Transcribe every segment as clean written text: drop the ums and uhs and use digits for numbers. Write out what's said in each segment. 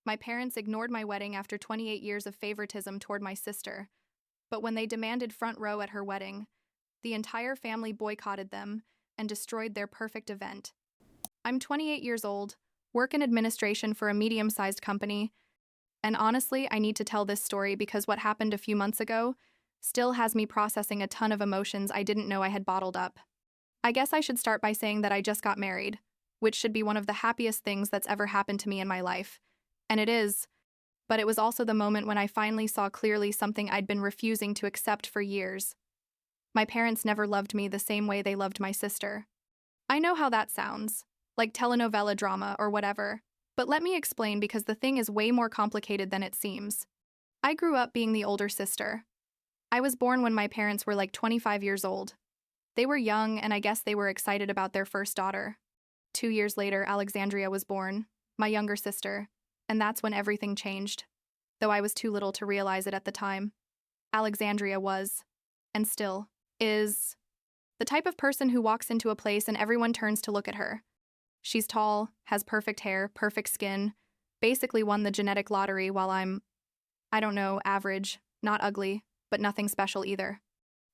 My parents ignored my wedding after 28 years of favoritism toward my sister, but when they demanded front row at her wedding, the entire family boycotted them and destroyed their perfect event. I'm 28 years old, work in administration for a medium-sized company, and honestly, I need to tell this story because what happened a few months ago still has me processing a ton of emotions I didn't know I had bottled up. I guess I should start by saying that I just got married, which should be one of the happiest things that's ever happened to me in my life. And it is, but it was also the moment when I finally saw clearly something I'd been refusing to accept for years. My parents never loved me the same way they loved my sister. I know how that sounds, like telenovela drama or whatever, but let me explain because the thing is way more complicated than it seems. I grew up being the older sister. I was born when my parents were like 25 years old. They were young, and I guess they were excited about their first daughter. 2 years later, Alexandria was born, my younger sister, and that's when everything changed. Though I was too little to realize it at the time. Alexandria was, and still is, the type of person who walks into a place and everyone turns to look at her. She's tall, has perfect hair, perfect skin, basically won the genetic lottery while I'm, I don't know, average, not ugly, but nothing special either.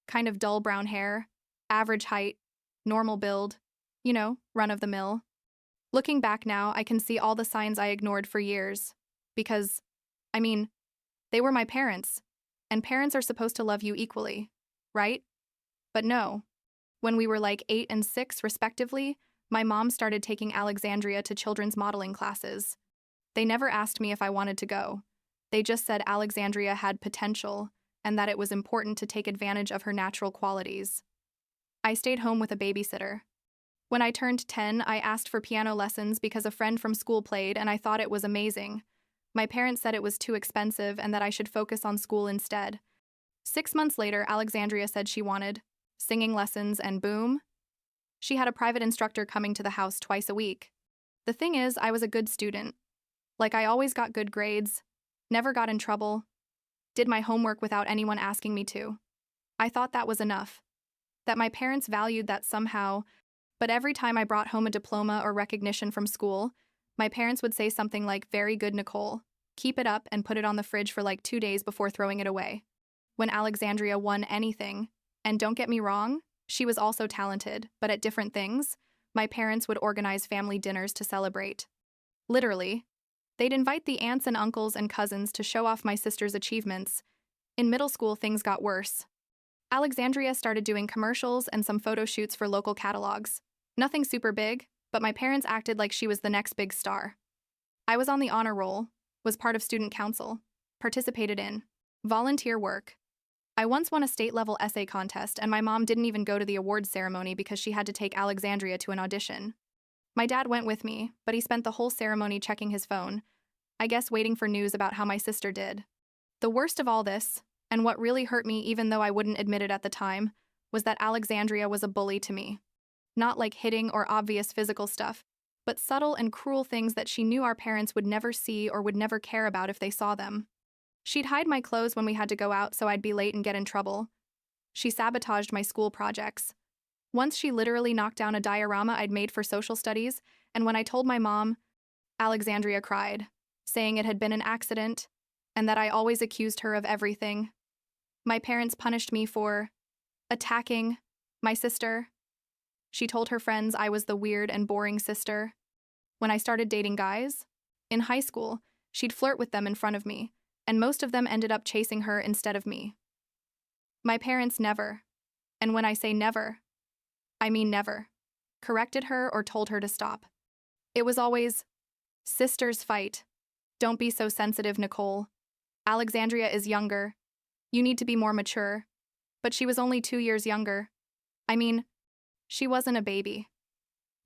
Kind of dull brown hair, average height, normal build, run of the mill. Looking back now, I can see all the signs I ignored for years. Because, they were my parents, and parents are supposed to love you equally, right? But no. When we were like 8 and 6, respectively, my mom started taking Alexandria to children's modeling classes. They never asked me if I wanted to go. They just said Alexandria had potential, and that it was important to take advantage of her natural qualities. I stayed home with a babysitter. When I turned 10, I asked for piano lessons because a friend from school played, and I thought it was amazing. My parents said it was too expensive and that I should focus on school instead. 6 months later, Alexandria said she wanted singing lessons, and boom, she had a private instructor coming to the house twice a week. The thing is, I was a good student. Like, I always got good grades, never got in trouble, did my homework without anyone asking me to. I thought that was enough. That my parents valued that somehow, but every time I brought home a diploma or recognition from school, my parents would say something like, "Very good, Nicole. Keep it up," and put it on the fridge for like 2 days before throwing it away. When Alexandria won anything, and don't get me wrong, she was also talented, but at different things, my parents would organize family dinners to celebrate. Literally. They'd invite the aunts and uncles and cousins to show off my sister's achievements. In middle school, things got worse. Alexandria started doing commercials and some photo shoots for local catalogs. Nothing super big, but my parents acted like she was the next big star. I was on the honor roll, was part of student council, participated in volunteer work. I once won a state-level essay contest, and my mom didn't even go to the awards ceremony because she had to take Alexandria to an audition. My dad went with me, but he spent the whole ceremony checking his phone, I guess waiting for news about how my sister did. The worst of all this, and what really hurt me even though I wouldn't admit it at the time, was that Alexandria was a bully to me. Not like hitting or obvious physical stuff, but subtle and cruel things that she knew our parents would never see or would never care about if they saw them. She'd hide my clothes when we had to go out so I'd be late and get in trouble. She sabotaged my school projects. Once she literally knocked down a diorama I'd made for social studies, and when I told my mom, Alexandria cried, saying it had been an accident, and that I always accused her of everything. My parents punished me for attacking my sister. She told her friends I was the weird and boring sister. When I started dating guys, in high school, she'd flirt with them in front of me, and most of them ended up chasing her instead of me. My parents never, and when I say never, I mean never, corrected her or told her to stop. It was always, "Sisters fight. Don't be so sensitive, Nicole. Alexandria is younger. You need to be more mature." But she was only 2 years younger. She wasn't a baby.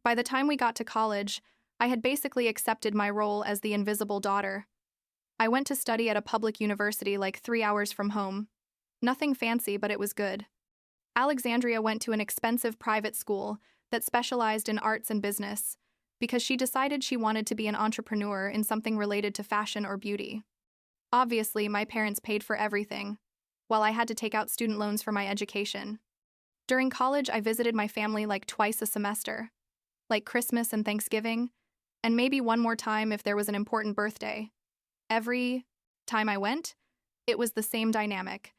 By the time we got to college, I had basically accepted my role as the invisible daughter. I went to study at a public university like 3 hours from home. Nothing fancy, but it was good. Alexandria went to an expensive private school that specialized in arts and business because she decided she wanted to be an entrepreneur in something related to fashion or beauty. Obviously, my parents paid for everything, while I had to take out student loans for my education. During college, I visited my family like twice a semester, like Christmas and Thanksgiving, and maybe one more time if there was an important birthday. Every time I went, it was the same dynamic.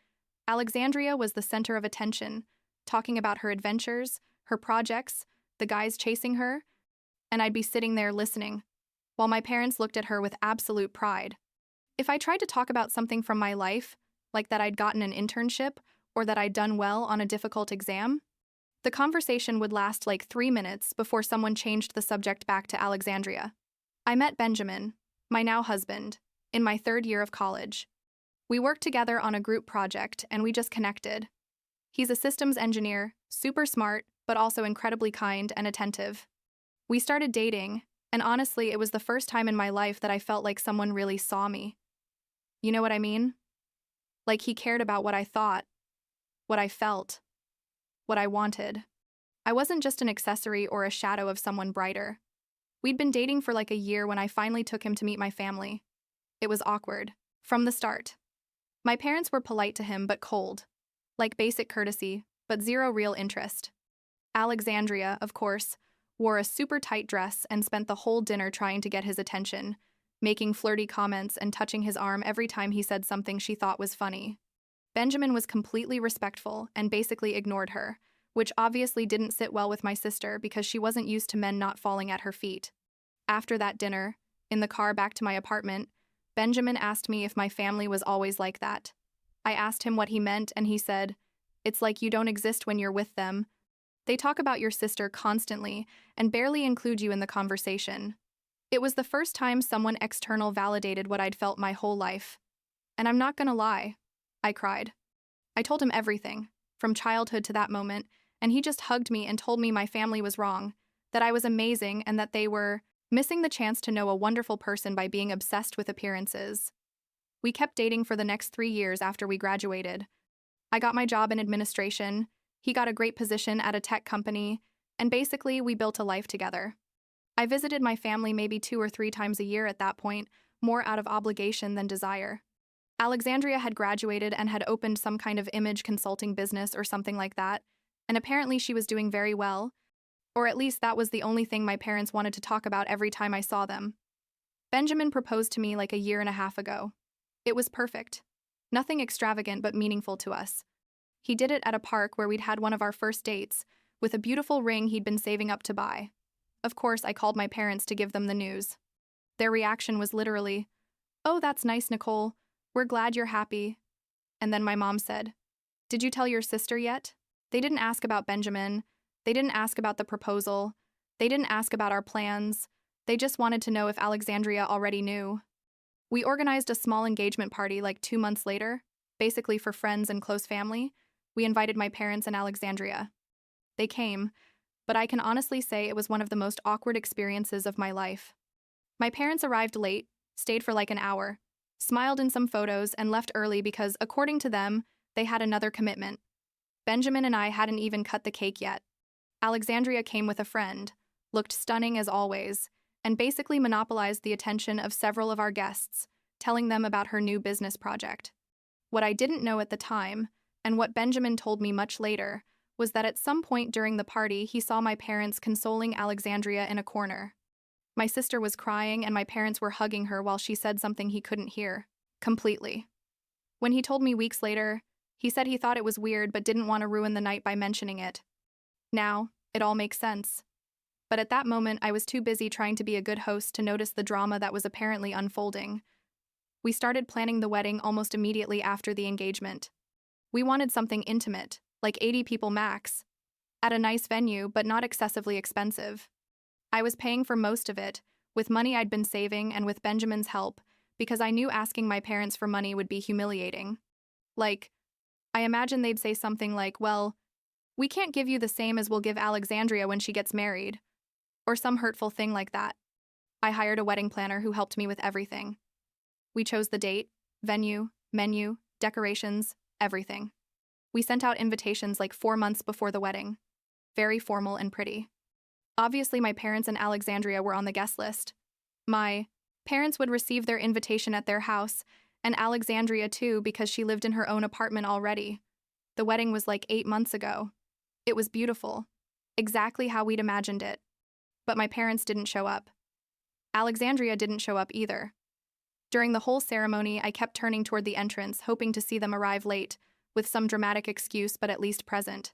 Alexandria was the center of attention, talking about her adventures, her projects, the guys chasing her, and I'd be sitting there listening, while my parents looked at her with absolute pride. If I tried to talk about something from my life, like that I'd gotten an internship or that I'd done well on a difficult exam, the conversation would last like 3 minutes before someone changed the subject back to Alexandria. I met Benjamin, my now husband, in my 3rd year of college. We worked together on a group project and we just connected. He's a systems engineer, super smart, but also incredibly kind and attentive. We started dating, and honestly, it was the first time in my life that I felt like someone really saw me. You know what I mean? Like he cared about what I thought, what I felt, what I wanted. I wasn't just an accessory or a shadow of someone brighter. We'd been dating for like a year when I finally took him to meet my family. It was awkward, from the start. My parents were polite to him but cold, like basic courtesy, but zero real interest. Alexandria, of course, wore a super tight dress and spent the whole dinner trying to get his attention, making flirty comments and touching his arm every time he said something she thought was funny. Benjamin was completely respectful and basically ignored her, which obviously didn't sit well with my sister because she wasn't used to men not falling at her feet. After that dinner, in the car back to my apartment, Benjamin asked me if my family was always like that. I asked him what he meant and he said, "It's like you don't exist when you're with them. They talk about your sister constantly and barely include you in the conversation." It was the first time someone external validated what I'd felt my whole life. And I'm not gonna lie, I cried. I told him everything, from childhood to that moment, and he just hugged me and told me my family was wrong, that I was amazing and that they were missing the chance to know a wonderful person by being obsessed with appearances. We kept dating for the next 3 years after we graduated. I got my job in administration, he got a great position at a tech company, and basically we built a life together. I visited my family maybe 2 or 3 times a year at that point, more out of obligation than desire. Alexandria had graduated and had opened some kind of image consulting business or something like that, and apparently she was doing very well, or at least that was the only thing my parents wanted to talk about every time I saw them. Benjamin proposed to me like a year and a half ago. It was perfect. Nothing extravagant but meaningful to us. He did it at a park where we'd had one of our first dates, with a beautiful ring he'd been saving up to buy. Of course, I called my parents to give them the news. Their reaction was literally, "Oh, that's nice, Nicole. We're glad you're happy." And then my mom said, "Did you tell your sister yet?" They didn't ask about Benjamin. They didn't ask about the proposal. They didn't ask about our plans. They just wanted to know if Alexandria already knew. We organized a small engagement party like 2 months later, basically for friends and close family. We invited my parents and Alexandria. They came, but I can honestly say it was one of the most awkward experiences of my life. My parents arrived late, stayed for like an hour, smiled in some photos, and left early because, according to them, they had another commitment. Benjamin and I hadn't even cut the cake yet. Alexandria came with a friend, looked stunning as always, and basically monopolized the attention of several of our guests, telling them about her new business project. What I didn't know at the time, and what Benjamin told me much later, was that at some point during the party he saw my parents consoling Alexandria in a corner. My sister was crying and my parents were hugging her while she said something he couldn't hear. Completely. When he told me weeks later, he said he thought it was weird but didn't want to ruin the night by mentioning it. Now, it all makes sense. But at that moment, I was too busy trying to be a good host to notice the drama that was apparently unfolding. We started planning the wedding almost immediately after the engagement. We wanted something intimate, like 80 people max, at a nice venue but not excessively expensive. I was paying for most of it, with money I'd been saving and with Benjamin's help, because I knew asking my parents for money would be humiliating. Like, I imagine they'd say something like, "Well, we can't give you the same as we'll give Alexandria when she gets married," or some hurtful thing like that. I hired a wedding planner who helped me with everything. We chose the date, venue, menu, decorations, everything. We sent out invitations like 4 months before the wedding. Very formal and pretty. Obviously, my parents and Alexandria were on the guest list. My parents would receive their invitation at their house, and Alexandria too because she lived in her own apartment already. The wedding was like 8 months ago. It was beautiful. Exactly how we'd imagined it. But my parents didn't show up. Alexandria didn't show up either. During the whole ceremony, I kept turning toward the entrance, hoping to see them arrive late, with some dramatic excuse but at least present.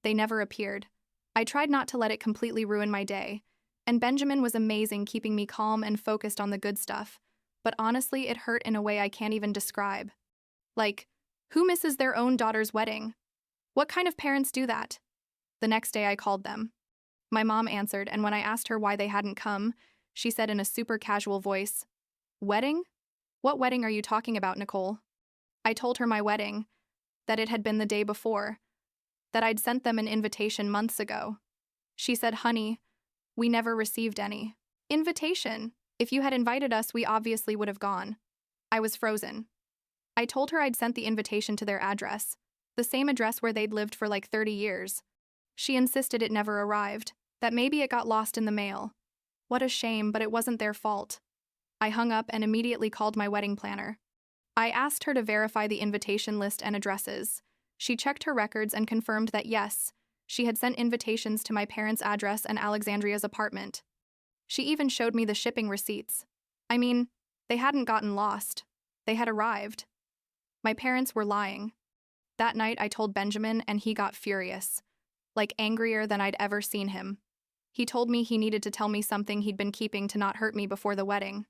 They never appeared. I tried not to let it completely ruin my day, and Benjamin was amazing, keeping me calm and focused on the good stuff, but honestly, it hurt in a way I can't even describe. Like, who misses their own daughter's wedding? What kind of parents do that? The next day I called them. My mom answered, and when I asked her why they hadn't come, she said in a super casual voice, "Wedding? What wedding are you talking about, Nicole?" I told her my wedding, that it had been the day before, that I'd sent them an invitation months ago. She said, "Honey, we never received any invitation. If you had invited us, we obviously would have gone." I was frozen. I told her I'd sent the invitation to their address, the same address where they'd lived for like 30 years. She insisted it never arrived, that maybe it got lost in the mail. What a shame, but it wasn't their fault. I hung up and immediately called my wedding planner. I asked her to verify the invitation list and addresses. She checked her records and confirmed that yes, she had sent invitations to my parents' address and Alexandria's apartment. She even showed me the shipping receipts. I mean, they hadn't gotten lost. They had arrived. My parents were lying. That night I told Benjamin and he got furious, like angrier than I'd ever seen him. He told me he needed to tell me something he'd been keeping to not hurt me before the wedding.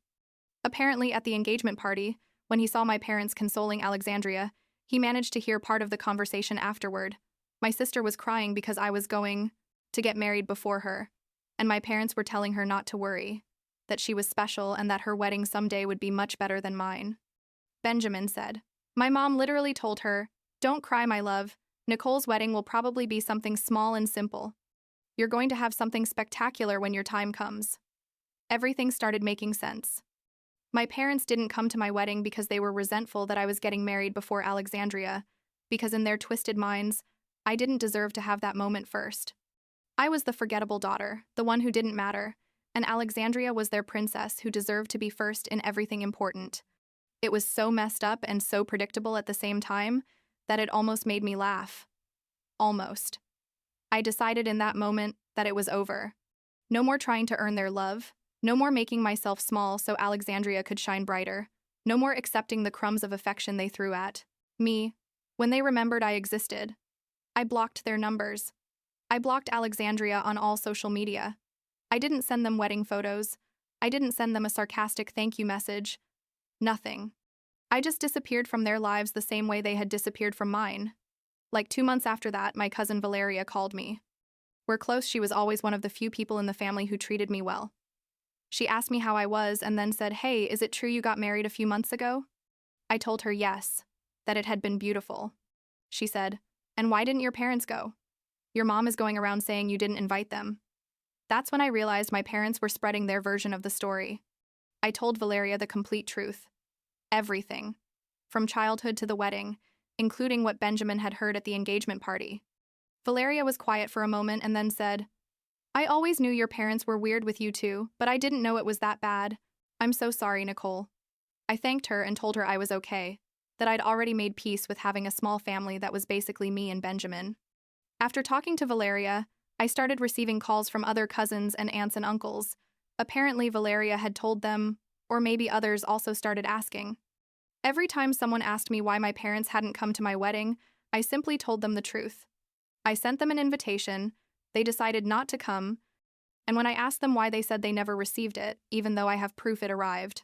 Apparently at the engagement party, when he saw my parents consoling Alexandria, he managed to hear part of the conversation afterward. My sister was crying because I was going to get married before her, and my parents were telling her not to worry, that she was special and that her wedding someday would be much better than mine. Benjamin said, "My mom literally told her, 'Don't cry, my love. Nicole's wedding will probably be something small and simple. You're going to have something spectacular when your time comes.'" Everything started making sense. My parents didn't come to my wedding because they were resentful that I was getting married before Alexandria, because in their twisted minds, I didn't deserve to have that moment first. I was the forgettable daughter, the one who didn't matter, and Alexandria was their princess who deserved to be first in everything important. It was so messed up and so predictable at the same time that it almost made me laugh. Almost. I decided in that moment that it was over. No more trying to earn their love. No more making myself small so Alexandria could shine brighter. No more accepting the crumbs of affection they threw at me when they remembered I existed. I blocked their numbers. I blocked Alexandria on all social media. I didn't send them wedding photos. I didn't send them a sarcastic thank you message. Nothing. I just disappeared from their lives the same way they had disappeared from mine. Like 2 months after that, my cousin Valeria called me. We're close. She was always one of the few people in the family who treated me well. She asked me how I was and then said, "Hey, is it true you got married a few months ago?" I told her yes, that it had been beautiful. She said, "And why didn't your parents go? Your mom is going around saying you didn't invite them." That's when I realized my parents were spreading their version of the story. I told Valeria the complete truth. Everything. From childhood to the wedding, including what Benjamin had heard at the engagement party. Valeria was quiet for a moment and then said, "I always knew your parents were weird with you too, but I didn't know it was that bad. I'm so sorry, Nicole." I thanked her and told her I was okay, that I'd already made peace with having a small family that was basically me and Benjamin. After talking to Valeria, I started receiving calls from other cousins and aunts and uncles. Apparently Valeria had told them, or maybe others also started asking. Every time someone asked me why my parents hadn't come to my wedding, I simply told them the truth. I sent them an invitation. They decided not to come, and when I asked them why, they said they never received it, even though I have proof it arrived.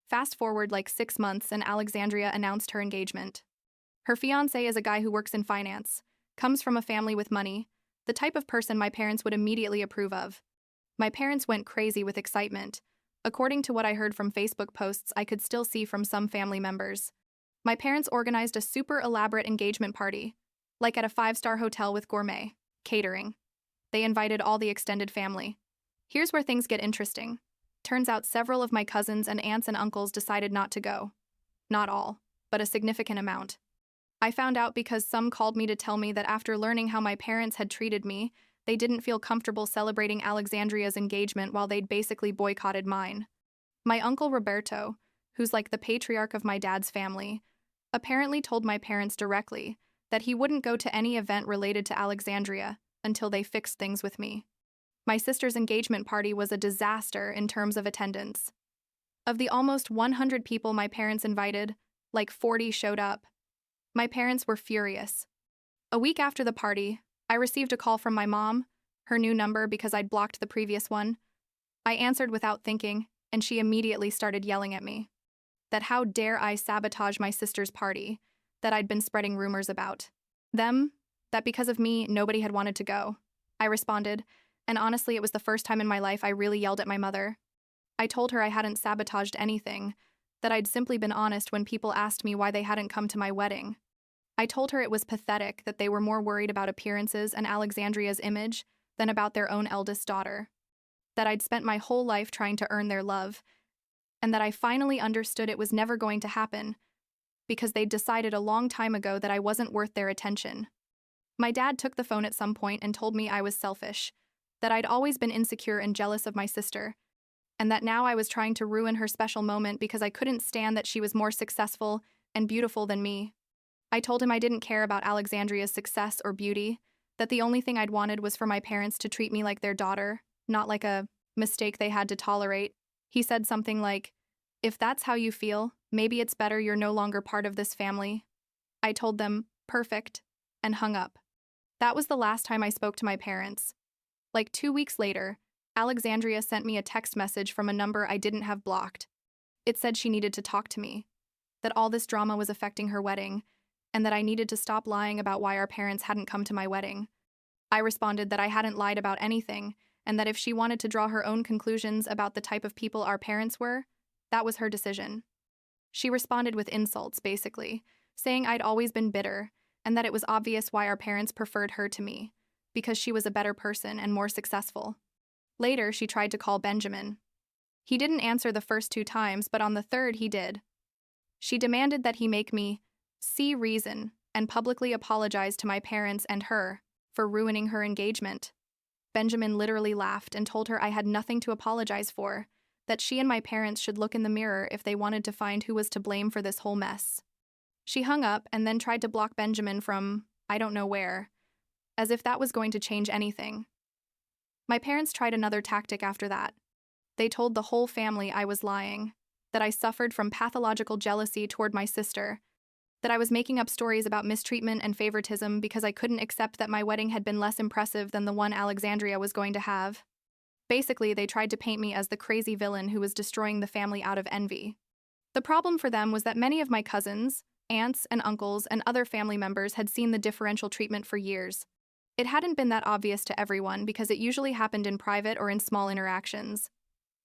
Fast forward like 6 months and Alexandria announced her engagement. Her fiancé is a guy who works in finance, comes from a family with money, the type of person my parents would immediately approve of. My parents went crazy with excitement. According to what I heard from Facebook posts I could still see from some family members. My parents organized a super elaborate engagement party, like at a 5-star hotel with gourmet catering. They invited all the extended family. Here's where things get interesting. Turns out several of my cousins and aunts and uncles decided not to go. Not all, but a significant amount. I found out because some called me to tell me that after learning how my parents had treated me, they didn't feel comfortable celebrating Alexandria's engagement while they'd basically boycotted mine. My uncle Roberto, who's like the patriarch of my dad's family, apparently told my parents directly that he wouldn't go to any event related to Alexandria until they fixed things with me. My sister's engagement party was a disaster in terms of attendance. Of the almost 100 people my parents invited, like 40 showed up. My parents were furious. A week after the party, I received a call from my mom, her new number because I'd blocked the previous one. I answered without thinking, and she immediately started yelling at me. That how dare I sabotage my sister's party, that I'd been spreading rumors about. Them, that because of me, nobody had wanted to go. I responded, and honestly, it was the first time in my life I really yelled at my mother. I told her I hadn't sabotaged anything, that I'd simply been honest when people asked me why they hadn't come to my wedding. I told her it was pathetic that they were more worried about appearances and Alexandria's image than about their own eldest daughter. That I'd spent my whole life trying to earn their love, and that I finally understood it was never going to happen because they'd decided a long time ago that I wasn't worth their attention. My dad took the phone at some point and told me I was selfish, that I'd always been insecure and jealous of my sister, and that now I was trying to ruin her special moment because I couldn't stand that she was more successful and beautiful than me. I told him I didn't care about Alexandria's success or beauty, that the only thing I'd wanted was for my parents to treat me like their daughter, not like a mistake they had to tolerate. He said something like, "If that's how you feel, maybe it's better you're no longer part of this family." I told them, "Perfect," and hung up. That was the last time I spoke to my parents. Like 2 weeks later, Alexandria sent me a text message from a number I didn't have blocked. It said she needed to talk to me, that all this drama was affecting her wedding, and that I needed to stop lying about why our parents hadn't come to my wedding. I responded that I hadn't lied about anything, and that if she wanted to draw her own conclusions about the type of people our parents were, that was her decision. She responded with insults, basically, saying I'd always been bitter, and that it was obvious why our parents preferred her to me, because she was a better person and more successful. Later, she tried to call Benjamin. He didn't answer the first 2 times, but on the third he did. She demanded that he make me see reason and publicly apologize to my parents and her for ruining her engagement. Benjamin literally laughed and told her I had nothing to apologize for, that she and my parents should look in the mirror if they wanted to find who was to blame for this whole mess. She hung up and then tried to block Benjamin from I don't know where, as if that was going to change anything. My parents tried another tactic after that. They told the whole family I was lying, that I suffered from pathological jealousy toward my sister, that I was making up stories about mistreatment and favoritism because I couldn't accept that my wedding had been less impressive than the one Alexandria was going to have. Basically, they tried to paint me as the crazy villain who was destroying the family out of envy. The problem for them was that many of my cousins, aunts and uncles and other family members had seen the differential treatment for years. It hadn't been that obvious to everyone because it usually happened in private or in small interactions.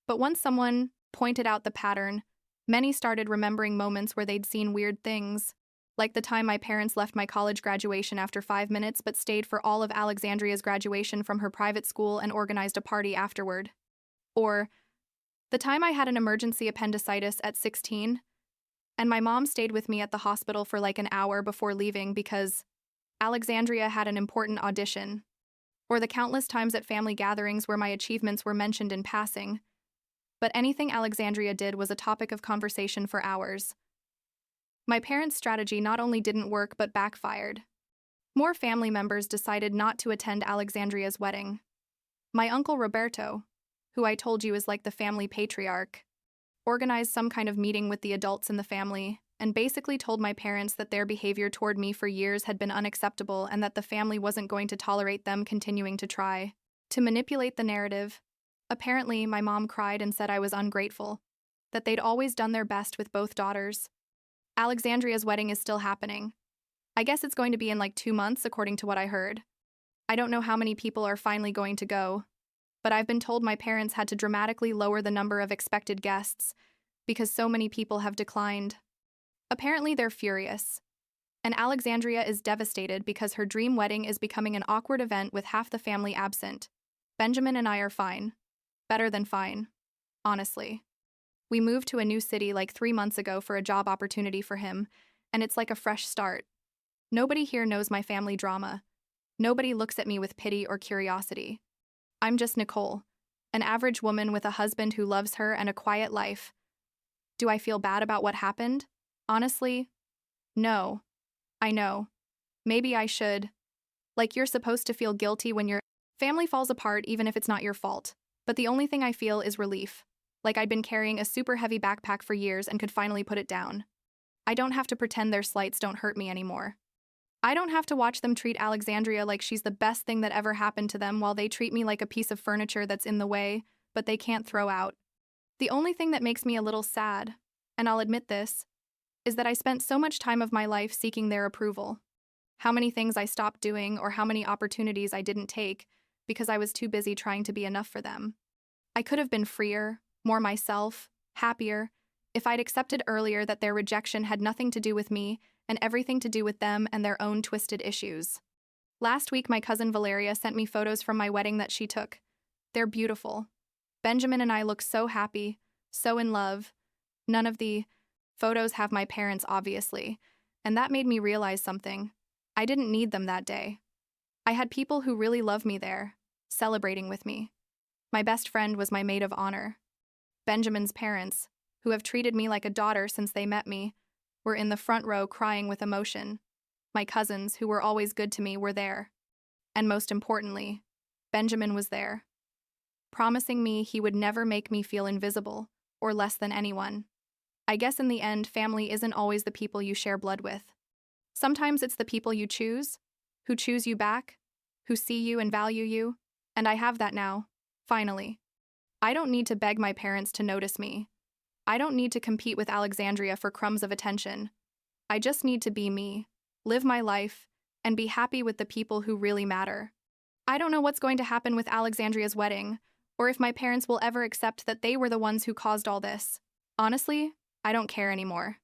But once someone pointed out the pattern, many started remembering moments where they'd seen weird things, like the time my parents left my college graduation after 5 minutes but stayed for all of Alexandria's graduation from her private school and organized a party afterward. Or the time I had an emergency appendicitis at 16, and my mom stayed with me at the hospital for like an hour before leaving because Alexandria had an important audition. Or the countless times at family gatherings where my achievements were mentioned in passing. But anything Alexandria did was a topic of conversation for hours. My parents' strategy not only didn't work but backfired. More family members decided not to attend Alexandria's wedding. My uncle Roberto, who I told you is like the family patriarch, organized some kind of meeting with the adults in the family and basically told my parents that their behavior toward me for years had been unacceptable and that the family wasn't going to tolerate them continuing to try to manipulate the narrative. Apparently, my mom cried and said I was ungrateful, that they'd always done their best with both daughters. Alexandria's wedding is still happening. I guess it's going to be in like 2 months, according to what I heard. I don't know how many people are finally going to go, but I've been told my parents had to dramatically lower the number of expected guests because so many people have declined. Apparently, they're furious. And Alexandria is devastated because her dream wedding is becoming an awkward event with half the family absent. Benjamin and I are fine. Better than fine. Honestly. We moved to a new city like 3 months ago for a job opportunity for him, and it's like a fresh start. Nobody here knows my family drama. Nobody looks at me with pity or curiosity. I'm just Nicole, an average woman with a husband who loves her and a quiet life. Do I feel bad about what happened? Honestly, no. I know. Maybe I should. Like you're supposed to feel guilty when your family falls apart even if it's not your fault. But the only thing I feel is relief. like I'd been carrying a super heavy backpack for years and could finally put it down. I don't have to pretend their slights don't hurt me anymore. I don't have to watch them treat Alexandria like she's the best thing that ever happened to them while they treat me like a piece of furniture that's in the way, but they can't throw out. The only thing that makes me a little sad, and I'll admit this, is that I spent so much time of my life seeking their approval. How many things I stopped doing or how many opportunities I didn't take because I was too busy trying to be enough for them. I could have been freer, more myself, happier, if I'd accepted earlier that their rejection had nothing to do with me and everything to do with them and their own twisted issues. Last week, my cousin Valeria sent me photos from my wedding that she took. They're beautiful. Benjamin and I look so happy, so in love. None of the photos have my parents, obviously, and that made me realize something. I didn't need them that day. I had people who really love me there, celebrating with me. My best friend was my maid of honor. Benjamin's parents, who have treated me like a daughter since they met me, were in the front row crying with emotion. My cousins, who were always good to me, were there. And most importantly, Benjamin was there, promising me he would never make me feel invisible or less than anyone. I guess in the end, family isn't always the people you share blood with. Sometimes it's the people you choose, who choose you back, who see you and value you, and I have that now, finally. I don't need to beg my parents to notice me. I don't need to compete with Alexandria for crumbs of attention. I just need to be me, live my life, and be happy with the people who really matter. I don't know what's going to happen with Alexandria's wedding, or if my parents will ever accept that they were the ones who caused all this. Honestly, I don't care anymore.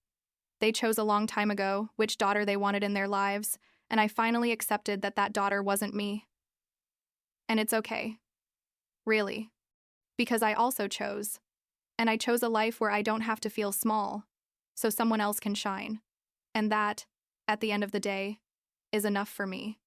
They chose a long time ago which daughter they wanted in their lives, and I finally accepted that that daughter wasn't me. And it's okay. Really. Because I also chose. And I chose a life where I don't have to feel small, so someone else can shine. And that, at the end of the day, is enough for me.